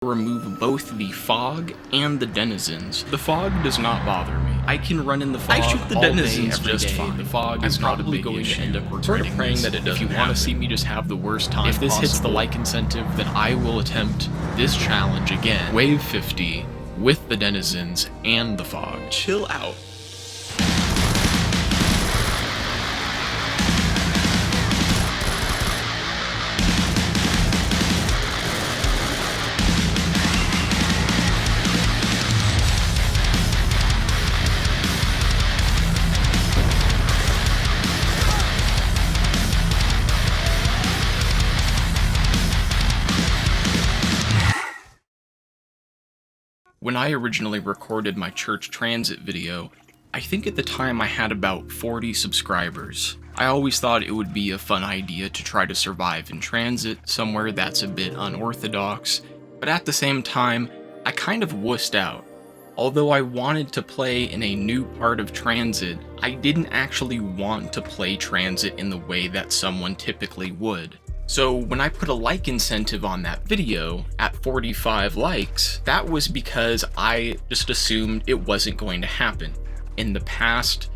remove both the fog and the denizens. The fog does not bother me. I can run in the fog. I shoot the denizens just fine. The fog is probably going to end up regretting praying that it doesn't. If you want to see me just have the worst time, if this hits the like incentive, then I will attempt this challenge again. Wave 50 with the denizens and the fog. Chill out. When I originally recorded my church transit video, I think at the time I had about 40 subscribers. I always thought it would be a fun idea to try to survive in transit, somewhere that's a bit unorthodox, but at the same time, I kind of wussed out. Although I wanted to play in a new part of transit, I didn't actually want to play transit in the way that someone typically would. So when I put a like incentive on that video at 45 likes, that was because I just assumed it wasn't going to happen. In the past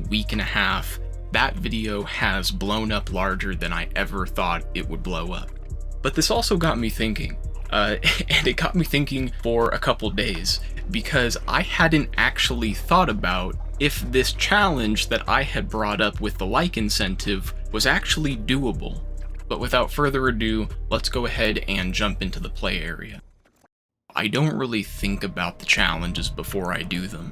week and a half, that video has blown up larger than I ever thought it would blow up. But this also got me thinking, and it got me thinking for a couple days, because I hadn't actually thought about if this challenge that I had brought up with the like incentive was actually doable. But without further ado, let's go ahead and jump into the play area. I don't really think about the challenges before I do them.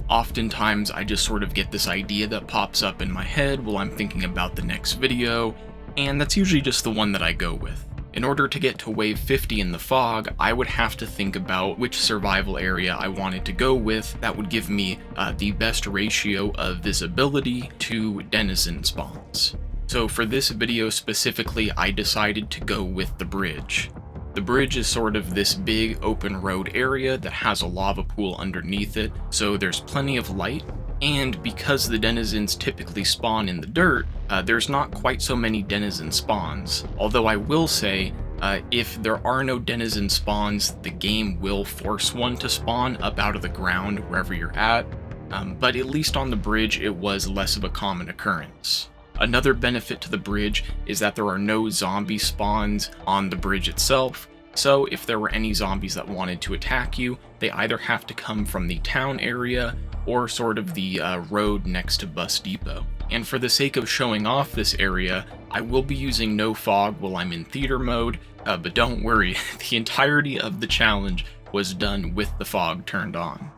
Oftentimes, I just sort of get this idea that pops up in my head while I'm thinking about the next video, and that's usually just the one that I go with. In order to get to wave 50 in the fog, I would have to think about which survival area I wanted to go with that would give me the best ratio of visibility to denizen spawns. So for this video specifically, I decided to go with the bridge. The bridge is sort of this big open road area that has a lava pool underneath it, so there's plenty of light, and because the denizens typically spawn in the dirt, there's not quite so many denizen spawns. Although I will say, if there are no denizen spawns, the game will force one to spawn up out of the ground wherever you're at, but at least on the bridge it was less of a common occurrence. Another benefit to the bridge is that there are no zombie spawns on the bridge itself, so if there were any zombies that wanted to attack you, they either have to come from the town area or sort of the road next to bus depot. And for the sake of showing off this area, I will be using no fog while I'm in theater mode, but don't worry, the entirety of the challenge was done with the fog turned on.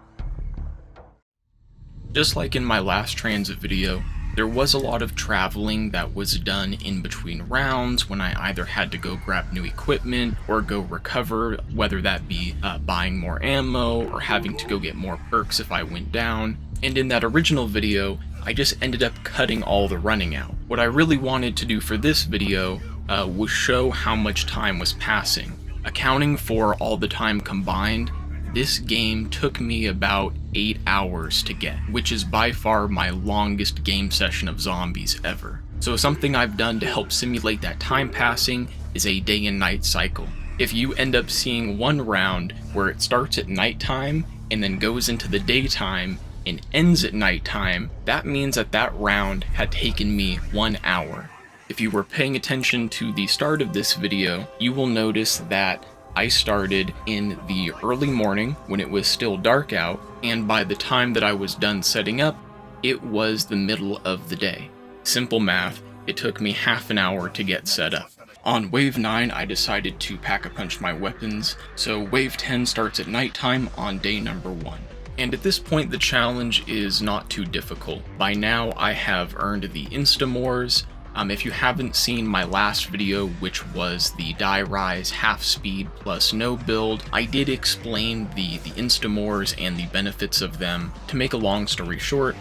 Just like in my last transit video, there was a lot of traveling that was done in between rounds when I either had to go grab new equipment or go recover, whether that be buying more ammo or having to go get more perks if I went down. And in that original video, I just ended up cutting all the running out. What I really wanted to do for this video was show how much time was passing. Accounting for all the time combined, this game took me about 8 hours to get, which is by far my longest game session of zombies ever. So something I've done to help simulate that time passing is a day and night cycle. If you end up seeing one round where it starts at nighttime and then goes into the daytime and ends at nighttime, that means that that round had taken me 1 hour. If you were paying attention to the start of this video, you will notice that I started in the early morning when it was still dark out, and by the time that I was done setting up, it was the middle of the day. Simple math, it took me half an hour to get set up. On wave 9, I decided to pack-a-punch my weapons, so wave 10 starts at nighttime on day number 1. And at this point, the challenge is not too difficult. By now, I have earned the Instamores. If you haven't seen my last video, which was the die rise half speed plus no build, I did explain the Instamores and the benefits of them. To make a long story short,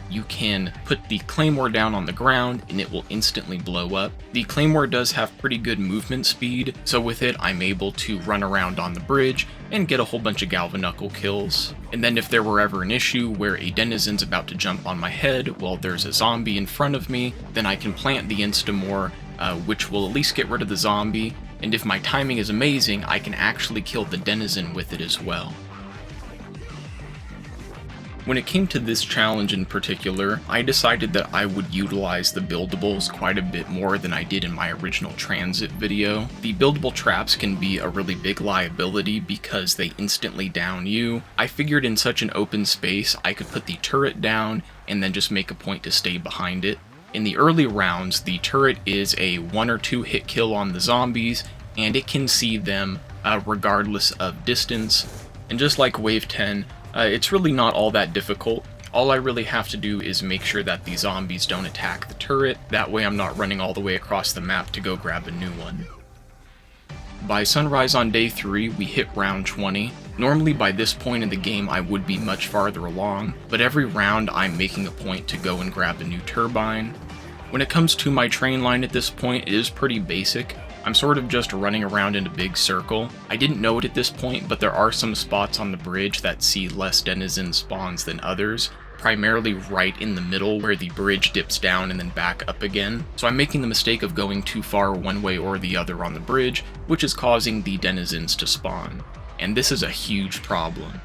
you can put the claymore down on the ground and it will instantly blow up. The claymore does have pretty good movement speed, so with it I'm able to run around on the bridge and get a whole bunch of galvanuckle kills. And then if there were ever an issue where a denizen's about to jump on my head while there's a zombie in front of me, then I can plant the Instamore, which will at least get rid of the zombie, and if my timing is amazing, I can actually kill the denizen with it as well. When it came to this challenge in particular, I decided that I would utilize the buildables quite a bit more than I did in my original Transit video. The buildable traps can be a really big liability because they instantly down you. I figured in such an open space, I could put the turret down and then just make a point to stay behind it. In the early rounds, the turret is a 1 or 2 hit kill on the zombies, and it can see them regardless of distance. And just like Wave 10, it's really not all that difficult. All I really have to do is make sure that the zombies don't attack the turret, that way I'm not running all the way across the map to go grab a new one. By sunrise on day 3, we hit round 20. Normally by this point in the game I would be much farther along, but every round I'm making a point to go and grab a new turbine. When it comes to my train line at this point, it is pretty basic. I'm sort of just running around in a big circle. I didn't know it at this point, but there are some spots on the bridge that see less denizen spawns than others, primarily right in the middle where the bridge dips down and then back up again. So I'm making the mistake of going too far one way or the other on the bridge, which is causing the denizens to spawn. And this is a huge problem.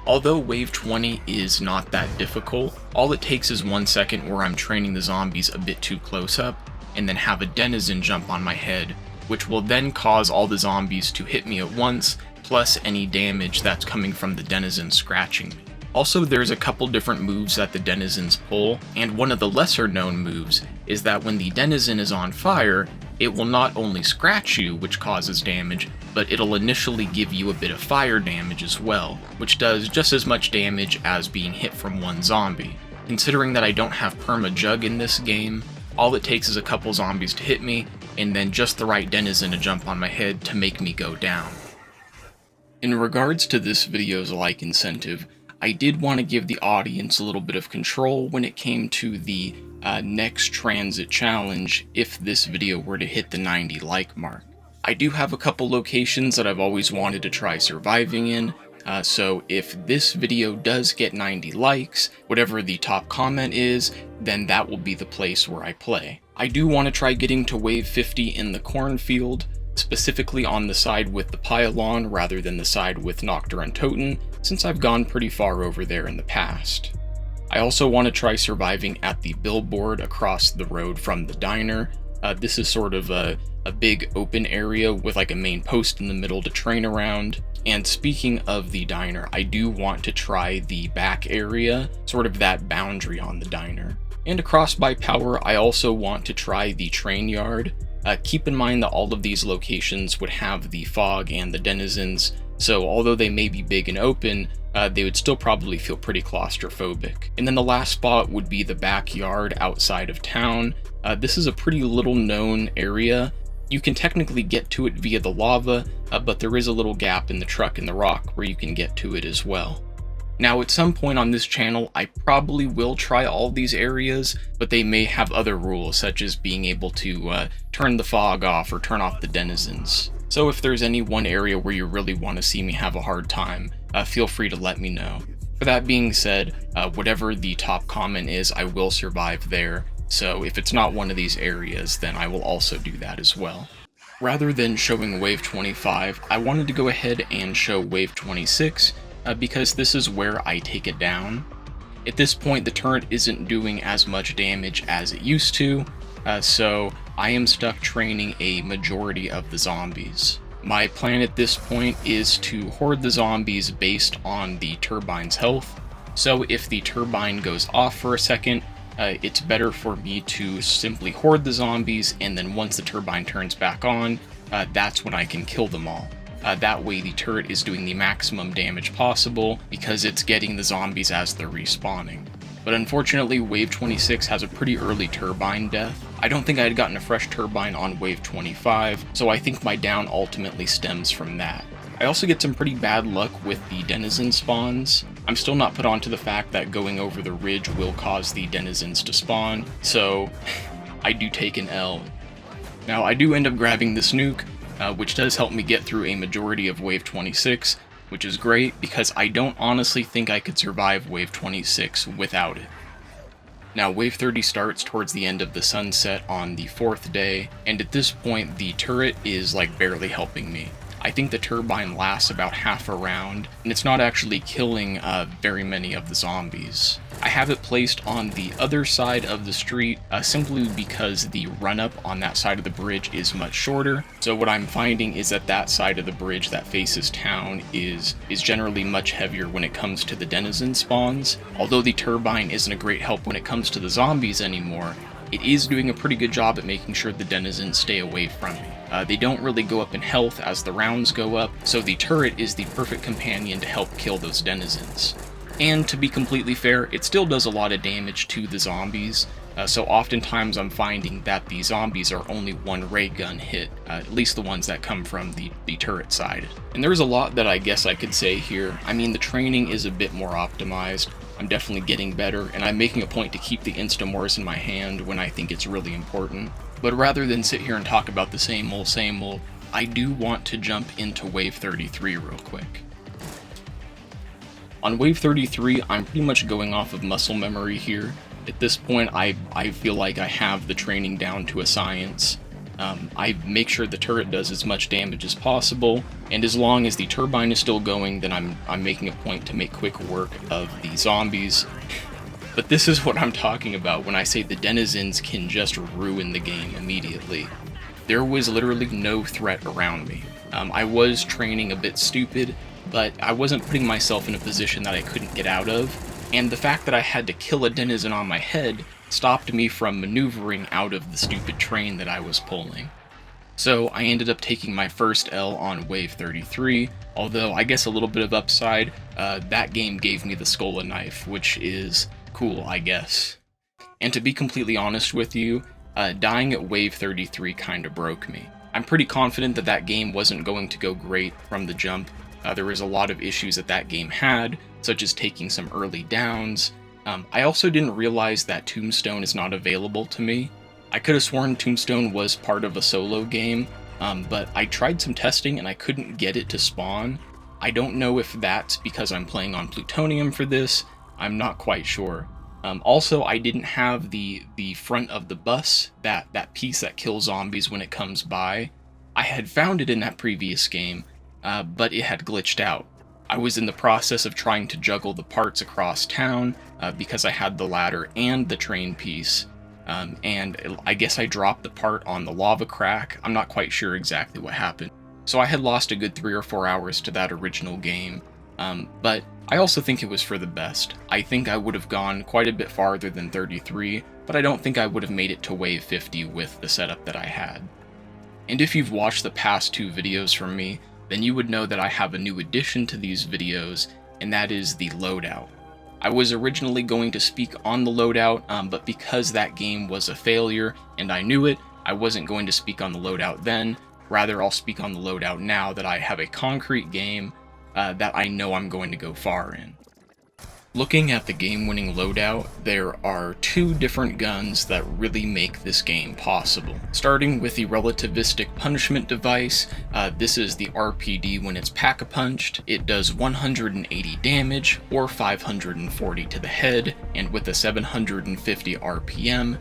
Although Wave 20 is not that difficult, all it takes is 1 second where I'm training the zombies a bit too close up, and then have a denizen jump on my head, which will then cause all the zombies to hit me at once, plus any damage that's coming from the denizens scratching me. Also, there's a couple different moves that the denizens pull, and one of the lesser known moves is that when the denizen is on fire, it will not only scratch you, which causes damage, but it'll initially give you a bit of fire damage as well, which does just as much damage as being hit from one zombie. Considering that I don't have perma jug in this game, all it takes is a couple zombies to hit me, and then just the right denizen to jump on my head to make me go down. In regards to this video's like incentive, I did want to give the audience a little bit of control when it came to the next Transit challenge if this video were to hit the 90 like mark. I do have a couple locations that I've always wanted to try surviving in, so if this video does get 90 likes, whatever the top comment is, then that will be the place where I play. I do want to try getting to wave 50 in the cornfield, specifically on the side with the pylon rather than the side with 𝚆𝙾𝚁𝙷, since I've gone pretty far over there in the past. I also want to try surviving at the billboard across the road from the diner. This is sort of a big open area with like a main post in the middle to train around. And speaking of the diner, I do want to try the back area, sort of that boundary on the diner. And across by Power, I also want to try the train yard. Keep in mind that all of these locations would have the fog and the denizens, so although they may be big and open, they would still probably feel pretty claustrophobic. And then the last spot would be the backyard outside of town. This is a pretty little known area. You can technically get to it via the lava, but there is a little gap in the truck in the rock where you can get to it as well. Now, at some point on this channel, I probably will try all these areas, but they may have other rules, such as being able to turn the fog off or turn off the denizens. So if there's any one area where you really want to see me have a hard time, feel free to let me know. For that being said, whatever the top comment is, I will survive there, so if it's not one of these areas, then I will also do that as well. Rather than showing Wave 25, I wanted to go ahead and show Wave 26, because this is where I take it down. At this point, the turret isn't doing as much damage as it used to, so I am stuck training a majority of the zombies. My plan at this point is to hoard the zombies based on the turbine's health, so if the turbine goes off for a second, it's better for me to simply hoard the zombies, and then once the turbine turns back on, that's when I can kill them all. That way the turret is doing the maximum damage possible because it's getting the zombies as they're respawning. But unfortunately, Wave 26 has a pretty early turbine death. I don't think I had gotten a fresh turbine on Wave 25, so I think my down ultimately stems from that. I also get some pretty bad luck with the denizen spawns. I'm still not put onto the fact that going over the ridge will cause the denizens to spawn, so I do take an L. Now, I do end up grabbing this nuke, which does help me get through a majority of Wave 26, which is great because I don't honestly think I could survive Wave 26 without it. Now, Wave 30 starts towards the end of the sunset on the 4th day, and at this point the turret is like barely helping me. I think the turbine lasts about half a round, and it's not actually killing very many of the zombies. I have it placed on the other side of the street simply because the run-up on that side of the bridge is much shorter, so what I'm finding is that that side of the bridge that faces town is generally much heavier when it comes to the denizen spawns. Although the turbine isn't a great help when it comes to the zombies anymore, it is doing a pretty good job at making sure the denizens stay away from me. They don't really go up in health as the rounds go up, so the turret is the perfect companion to help kill those denizens. And to be completely fair, it still does a lot of damage to the zombies, so oftentimes I'm finding that the zombies are only one ray gun hit, at least the ones that come from the turret side. And there's a lot that I guess I could say here. I mean, the training is a bit more optimized. I'm definitely getting better, and I'm making a point to keep the Instamores in my hand when I think it's really important. But rather than sit here and talk about the same old, I do want to jump into Wave 33 real quick. On Wave 33, I'm pretty much going off of muscle memory here. At this point, I feel like I have the training down to a science. I make sure the turret does as much damage as possible, and as long as the turbine is still going, then I'm making a point to make quick work of the zombies. But this is what I'm talking about when I say the denizens can just ruin the game immediately. There was literally no threat around me. I was training a bit stupid, but I wasn't putting myself in a position that I couldn't get out of, and the fact that I had to kill a denizen on my head stopped me from maneuvering out of the stupid train that I was pulling. So I ended up taking my first L on Wave 33, although I guess a little bit of upside, that game gave me the Skola knife, which is cool, I guess. And to be completely honest with you, dying at Wave 33 kinda broke me. I'm pretty confident that that game wasn't going to go great from the jump. There was a lot of issues that game had, such as taking some early downs. I also didn't realize that Tombstone is not available to me. I could have sworn Tombstone was part of a solo game, but I tried some testing and I couldn't get it to spawn. I don't know if that's because I'm playing on plutonium for this. I'm not quite sure. Also, I didn't have the front of the bus, that piece that kills zombies when it comes by. I had found it in that previous game, but it had glitched out. I was in the process of trying to juggle the parts across town because I had the ladder and the train piece, and I guess I dropped the part on the lava crack. I'm not quite sure exactly what happened. So I had lost a good 3 or 4 hours to that original game, but I also think it was for the best. I think I would have gone quite a bit farther than 33, but I don't think I would have made it to Wave 50 with the setup that I had. And if you've watched the past 2 videos from me, then you would know that I have a new addition to these videos, and that is the Loadout. I was originally going to speak on the Loadout, but because that game was a failure and I knew it, I wasn't going to speak on the Loadout then. Rather, I'll speak on the Loadout now that I have a concrete game that I know I'm going to go far in. Looking at the game-winning loadout, there are 2 different guns that really make this game possible. Starting with the relativistic punishment device, this is the RPD when it's pack-a-punched. It does 180 damage, or 540 to the head, and with a 750 RPM,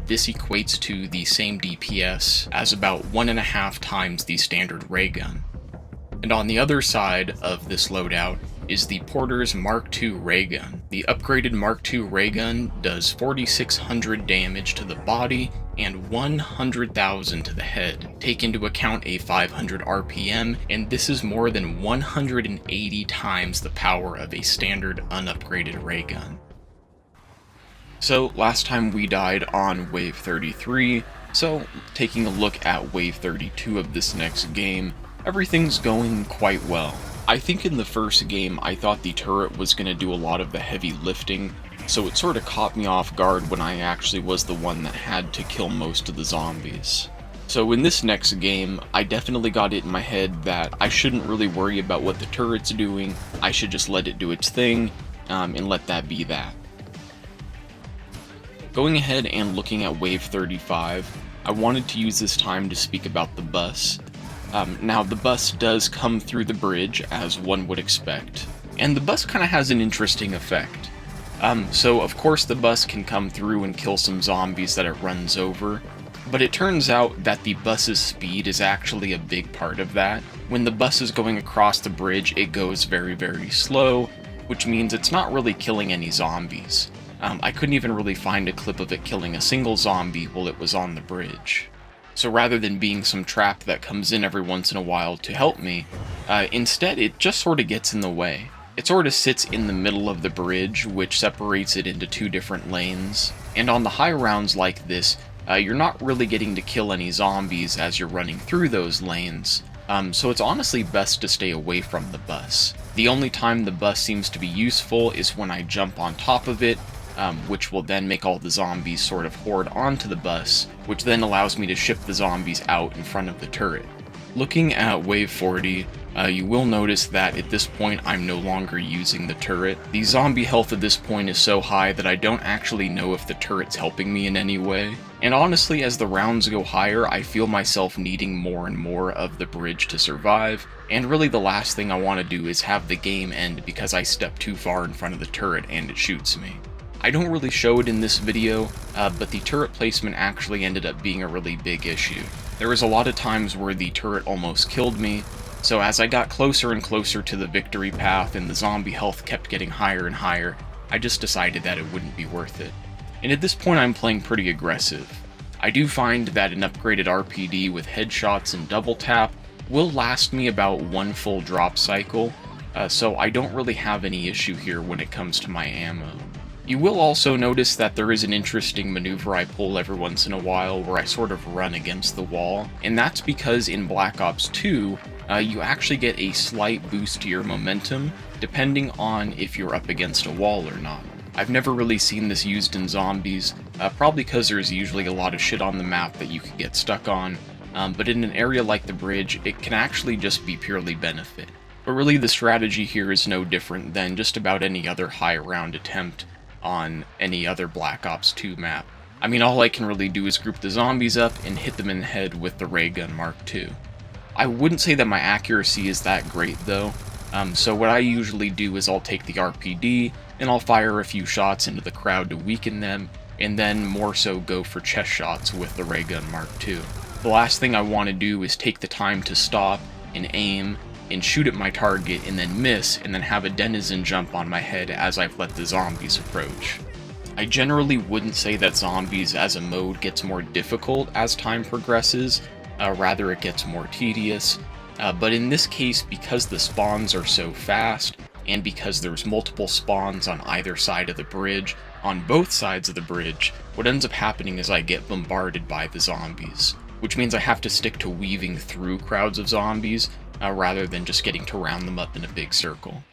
this equates to the same DPS as about 1.5 times the standard ray gun. And on the other side of this loadout is the Porter's Mark II ray gun. The upgraded Mark II ray gun does 4,600 damage to the body and 100,000 to the head. Take into account a 500 RPM, and this is more than 180 times the power of a standard unupgraded ray gun. So last time we died on Wave 33, so taking a look at Wave 32 of this next game, everything's going quite well. I think in the first game I thought the turret was going to do a lot of the heavy lifting, so it sort of caught me off guard when I actually was the one that had to kill most of the zombies. So in this next game, I definitely got it in my head that I shouldn't really worry about what the turret's doing, I should just let it do its thing, and let that be that. Going ahead and looking at Wave 35, I wanted to use this time to speak about the bus. Now, the bus does come through the bridge, as one would expect, and the bus kind of has an interesting effect. So of course the bus can come through and kill some zombies that it runs over, but it turns out that the bus's speed is actually a big part of that. When the bus is going across the bridge, it goes very, very slow, which means it's not really killing any zombies. I couldn't even really find a clip of it killing a single zombie while it was on the bridge. So rather than being some trap that comes in every once in a while to help me, instead it just sort of gets in the way. It sort of sits in the middle of the bridge, which separates it into two different lanes. And on the high rounds like this, you're not really getting to kill any zombies as you're running through those lanes. So it's honestly best to stay away from the bus. The only time the bus seems to be useful is when I jump on top of it, which will then make all the zombies sort of horde onto the bus, which then allows me to ship the zombies out in front of the turret. Looking at wave 40, you will notice that at this point I'm no longer using the turret. The zombie health at this point is so high that I don't actually know if the turret's helping me in any way. And honestly, as the rounds go higher, I feel myself needing more and more of the bridge to survive, and really the last thing I want to do is have the game end because I step too far in front of the turret and it shoots me. I don't really show it in this video, but the turret placement actually ended up being a really big issue. There was a lot of times where the turret almost killed me, so as I got closer and closer to the victory path and the zombie health kept getting higher and higher, I just decided that it wouldn't be worth it. And at this point I'm playing pretty aggressive. I do find that an upgraded RPD with headshots and double tap will last me about one full drop cycle, so I don't really have any issue here when it comes to my ammo. You will also notice that there is an interesting maneuver I pull every once in a while where I sort of run against the wall, and that's because in Black Ops 2, you actually get a slight boost to your momentum depending on if you're up against a wall or not. I've never really seen this used in zombies, probably because there's usually a lot of shit on the map that you could get stuck on, but in an area like the bridge, it can actually just be purely benefit. But really the strategy here is no different than just about any other high round attempt on any other Black Ops 2 map. I mean, all I can really do is group the zombies up and hit them in the head with the ray gun Mark II. I wouldn't say that my accuracy is that great though, so what I usually do is I'll take the RPD and I'll fire a few shots into the crowd to weaken them, and then more so go for chest shots with the ray gun Mark II. The last thing I want to do is take the time to stop and aim and shoot at my target and then miss and then have a denizen jump on my head as I've let the zombies approach. I generally wouldn't say that zombies as a mode gets more difficult as time progresses, rather it gets more tedious, but in this case, because the spawns are so fast and because there's multiple spawns on either side of the bridge, on both sides of the bridge, what ends up happening is I get bombarded by the zombies, which means I have to stick to weaving through crowds of zombies rather than just getting to round them up in a big circle.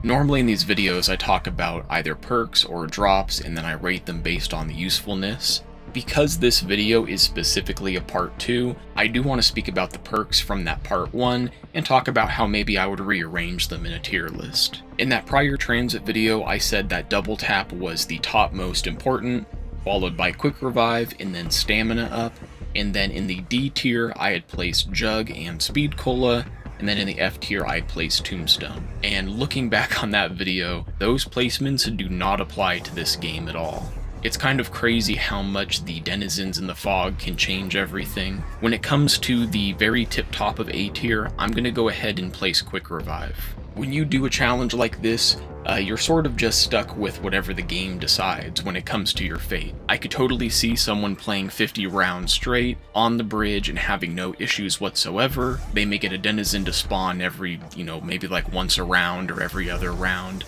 Normally in these videos I talk about either perks or drops and then I rate them based on the usefulness. Because this video is specifically a part 2, I do want to speak about the perks from that part 1 and talk about how maybe I would rearrange them in a tier list. In that prior Tranzit video I said that double tap was the top most important, followed by quick revive and then stamina up, and then in the D tier I had placed Jug and Speed Cola, and then in the F tier I placed Tombstone. And looking back on that video, those placements do not apply to this game at all. It's kind of crazy how much the denizens in the fog can change everything. When it comes to the very tip top of A tier, I'm going to go ahead and place Quick Revive. When you do a challenge like this, you're sort of just stuck with whatever the game decides when it comes to your fate. I could totally see someone playing 50 rounds straight on the bridge and having no issues whatsoever. They may get a denizen to spawn every, maybe like once a round or every other round.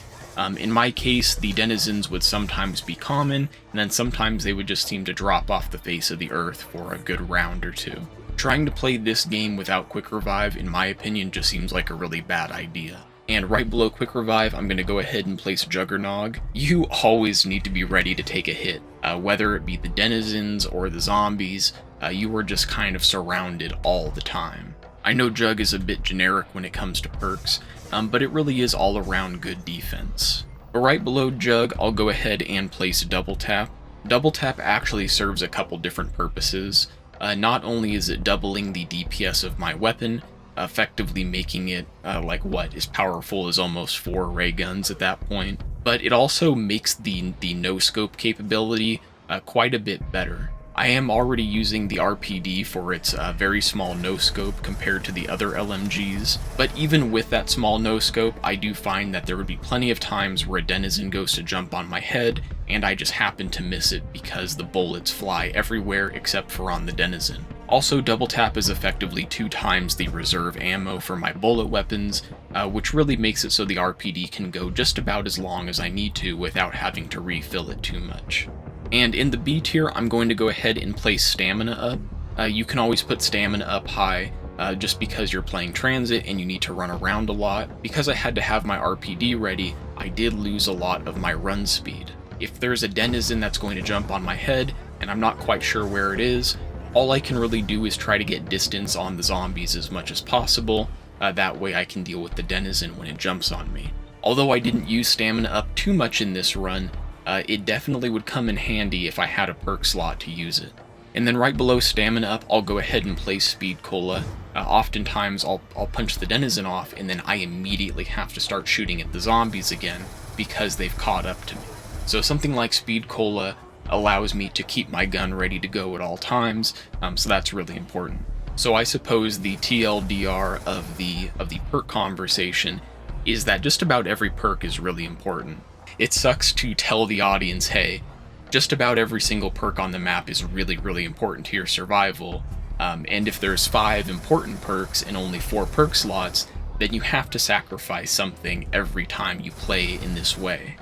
In my case, the denizens would sometimes be common, and then sometimes they would just seem to drop off the face of the earth for a good round or two. Trying to play this game without Quick Revive, in my opinion, just seems like a really bad idea. And right below Quick Revive, I'm going to go ahead and place Juggernog. You always need to be ready to take a hit. Whether it be the denizens or the zombies, you are just kind of surrounded all the time. I know Jug is a bit generic when it comes to perks, but it really is all around good defense. But right below Jug, I'll go ahead and place Double Tap. Double Tap actually serves a couple different purposes. Not only is it doubling the DPS of my weapon, effectively making it as powerful as almost 4 ray guns at that point, but it also makes the no-scope capability quite a bit better. I am already using the RPD for its very small no-scope compared to the other LMGs, but even with that small no-scope, I do find that there would be plenty of times where a denizen goes to jump on my head, and I just happen to miss it because the bullets fly everywhere except for on the denizen. Also, double tap is effectively 2 times the reserve ammo for my bullet weapons, which really makes it so the RPD can go just about as long as I need to without having to refill it too much. And in the B tier, I'm going to go ahead and place stamina up. You can always put stamina up high, just because you're playing Transit and you need to run around a lot. Because I had to have my RPD ready, I did lose a lot of my run speed. If there's a denizen that's going to jump on my head, and I'm not quite sure where it is, all I can really do is try to get distance on the zombies as much as possible. That way I can deal with the denizen when it jumps on me. Although I didn't use stamina up too much in this run, it definitely would come in handy if I had a perk slot to use it. And then right below stamina up, I'll go ahead and place 𝚆𝙾𝚁𝙻𝙳𝙴. Oftentimes I'll punch the denizen off, and then I immediately have to start shooting at the zombies again because they've caught up to me. So something like 𝚆𝙾𝚁𝙀𝙀 allows me to keep my gun ready to go at all times, so that's really important. So I suppose the TLDR of the perk conversation is that just about every perk is really important. It sucks to tell the audience, hey, just about every single perk on the map is really important to your survival, and if there's 5 important perks and only 4 perk slots, then you have to sacrifice something every time you play in this way.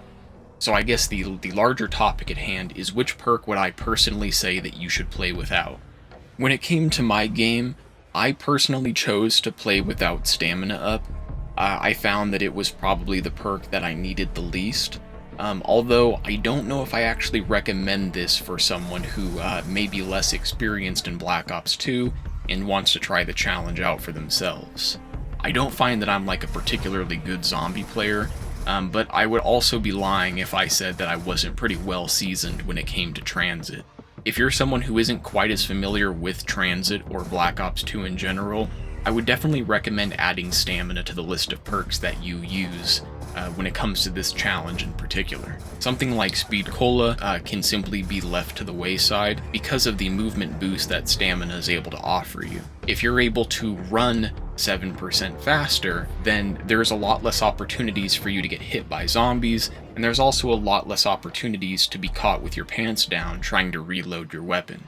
So I guess the larger topic at hand is which perk would I personally say that you should play without. When it came to my game, I personally chose to play without stamina up. I found that it was probably the perk that I needed the least. Although I don't know if I actually recommend this for someone who may be less experienced in Black Ops 2 and wants to try the challenge out for themselves. I don't find that I'm like a particularly good zombie player, but I would also be lying if I said that I wasn't pretty well seasoned when it came to Transit. If you're someone who isn't quite as familiar with Transit or Black Ops 2 in general, I would definitely recommend adding stamina to the list of perks that you use when it comes to this challenge in particular. Something like 𝚆𝙾𝚁𝙀𝙀 can simply be left to the wayside because of the movement boost that stamina is able to offer you. If you're able to run 7% faster, then there's a lot less opportunities for you to get hit by zombies, and there's also a lot less opportunities to be caught with your pants down trying to reload your weapon.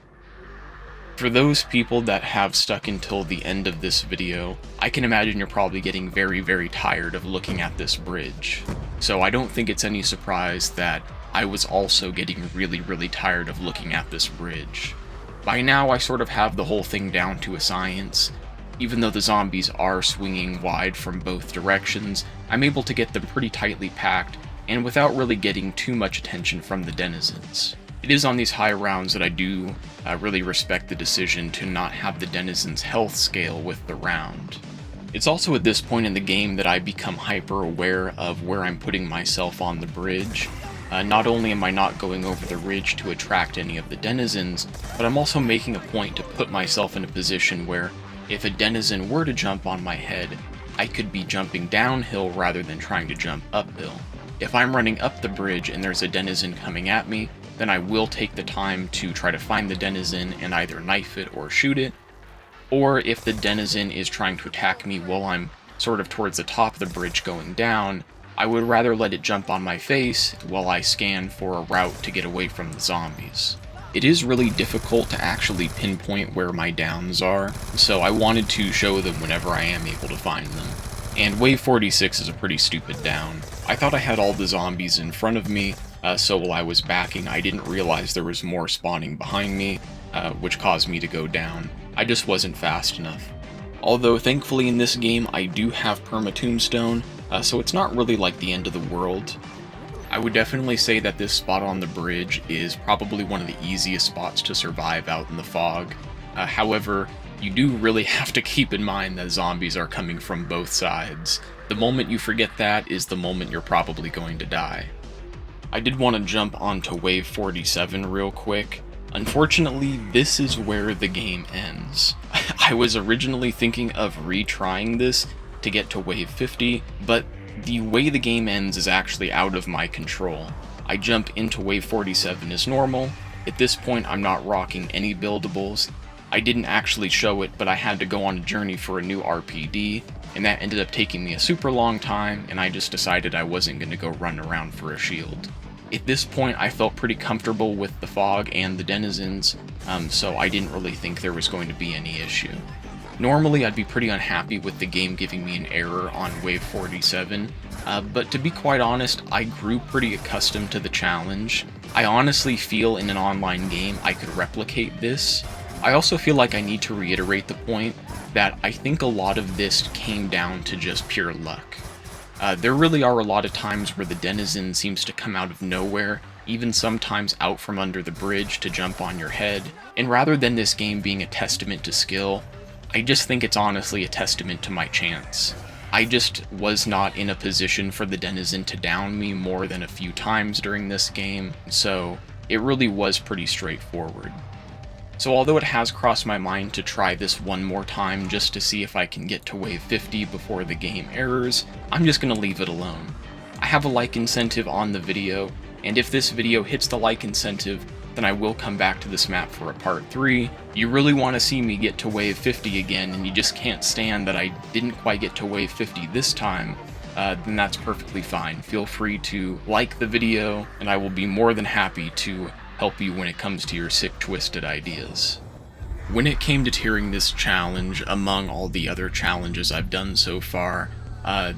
For those people that have stuck until the end of this video, I can imagine you're probably getting very tired of looking at this bridge. So I don't think it's any surprise that I was also getting really tired of looking at this bridge. By now I sort of have the whole thing down to a science. Even though the zombies are swinging wide from both directions, I'm able to get them pretty tightly packed, and without really getting too much attention from the denizens. It is on these high rounds that I do really respect the decision to not have the denizens' health scale with the round. It's also at this point in the game that I become hyper aware of where I'm putting myself on the bridge. Not only am I not going over the ridge to attract any of the denizens, but I'm also making a point to put myself in a position where if a denizen were to jump on my head, I could be jumping downhill rather than trying to jump uphill. If I'm running up the bridge and there's a denizen coming at me, then I will take the time to try to find the denizen and either knife it or shoot it. Or if the denizen is trying to attack me while I'm sort of towards the top of the bridge going down, I would rather let it jump on my face while I scan for a route to get away from the zombies. It is really difficult to actually pinpoint where my downs are, so I wanted to show them whenever I am able to find them. And wave 46 is a pretty stupid down. I thought I had all the zombies in front of me, so while I was backing I didn't realize there was more spawning behind me, which caused me to go down. I just wasn't fast enough. Although thankfully in this game I do have perma-tombstone, so it's not really like the end of the world. I would definitely say that this spot on the bridge is probably one of the easiest spots to survive out in the fog. However, you do really have to keep in mind that zombies are coming from both sides. The moment you forget that is the moment you're probably going to die. I did want to jump onto wave 47 real quick. Unfortunately, this is where the game ends. I was originally thinking of retrying this to get to wave 50, but the way the game ends is actually out of my control. I jump into wave 47 as normal. At this point, I'm not rocking any buildables. I didn't actually show it, but I had to go on a journey for a new RPD, and that ended up taking me a super long time, and I just decided I wasn't going to go run around for a shield. At this point, I felt pretty comfortable with the fog and the denizens, so I didn't really think there was going to be any issue. Normally, I'd be pretty unhappy with the game giving me an error on wave 47, but to be quite honest, I grew pretty accustomed to the challenge. I honestly feel in an online game I could replicate this. I also feel like I need to reiterate the point that I think a lot of this came down to just pure luck. There really are a lot of times where the denizen seems to come out of nowhere, even sometimes out from under the bridge to jump on your head, and rather than this game being a testament to skill, I just think it's honestly a testament to my chance. I just was not in a position for the denizen to down me more than a few times during this game, so it really was pretty straightforward. So although it has crossed my mind to try this one more time just to see if I can get to wave 50 before the game errors, I'm just going to leave it alone. I have a like incentive on the video, and if this video hits the like incentive, then I will come back to this map for a part 3. You really want to see me get to wave 50 again, and you just can't stand that I didn't quite get to wave 50 this time, then that's perfectly fine. Feel free to like the video, and I will be more than happy to help you when it comes to your sick, twisted ideas. When it came to tiering this challenge among all the other challenges I've done so far,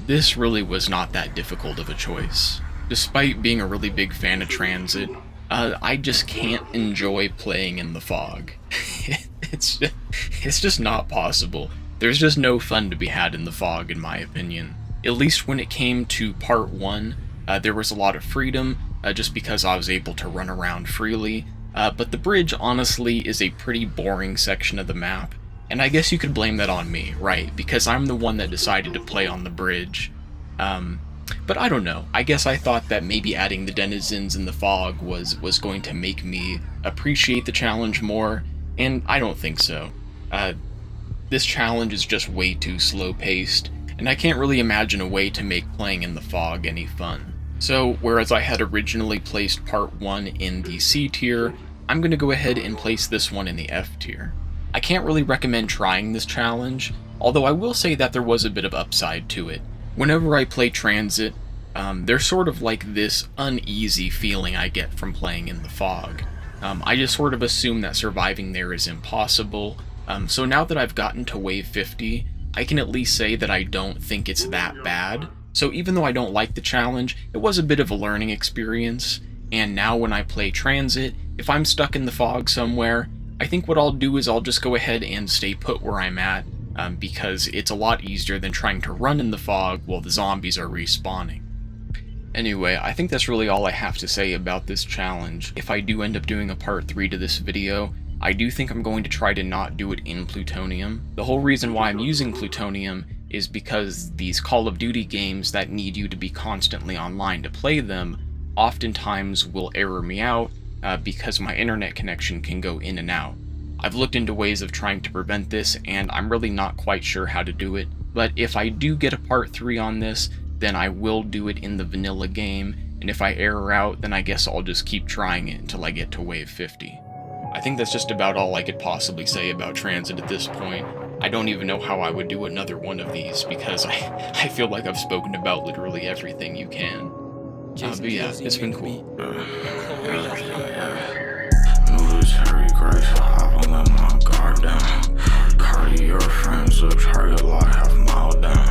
this really was not that difficult of a choice. Despite being a really big fan of Tranzit, I just can't enjoy playing in the fog. It's just not possible. There's just no fun to be had in the fog, in my opinion. At least when it came to part 1, there was a lot of freedom, just because I was able to run around freely, but the bridge honestly is a pretty boring section of the map, and I guess you could blame that on me, right, because I'm the one that decided to play on the bridge. But I don't know, I guess I thought that maybe adding the denizens in the fog was going to make me appreciate the challenge more, and I don't think so. This challenge is just way too slow-paced, and I can't really imagine a way to make playing in the fog any fun. So, whereas I had originally placed part 1 in the C tier, I'm going to go ahead and place this one in the F tier. I can't really recommend trying this challenge, although I will say that there was a bit of upside to it. Whenever I play Tranzit, there's sort of like this uneasy feeling I get from playing in the fog. I just sort of assume that surviving there is impossible, so now that I've gotten to wave 50, I can at least say that I don't think it's that bad. So even though I don't like the challenge, it was a bit of a learning experience, and now when I play Tranzit, if I'm stuck in the fog somewhere, I think what I'll do is I'll just go ahead and stay put where I'm at, because it's a lot easier than trying to run in the fog while the zombies are respawning. Anyway, I think that's really all I have to say about this challenge. If I do end up doing a part 3 to this video, I do think I'm going to try to not do it in plutonium. The whole reason why I'm using plutonium is because these Call of Duty games that need you to be constantly online to play them oftentimes will error me out because my internet connection can go in and out. I've looked into ways of trying to prevent this, and I'm really not quite sure how to do it, but if I do get a part 3 on this, then I will do it in the vanilla game, and if I error out, then I guess I'll just keep trying it until I get to wave 50. I think that's just about all I could possibly say about Tranzit at this point. I don't even know how I would do another one of these, because I feel like I've spoken about literally everything you can. But yeah, it's been cool. Military grace, I will let my guard down. Carry your friends up, try your life, half a mile down.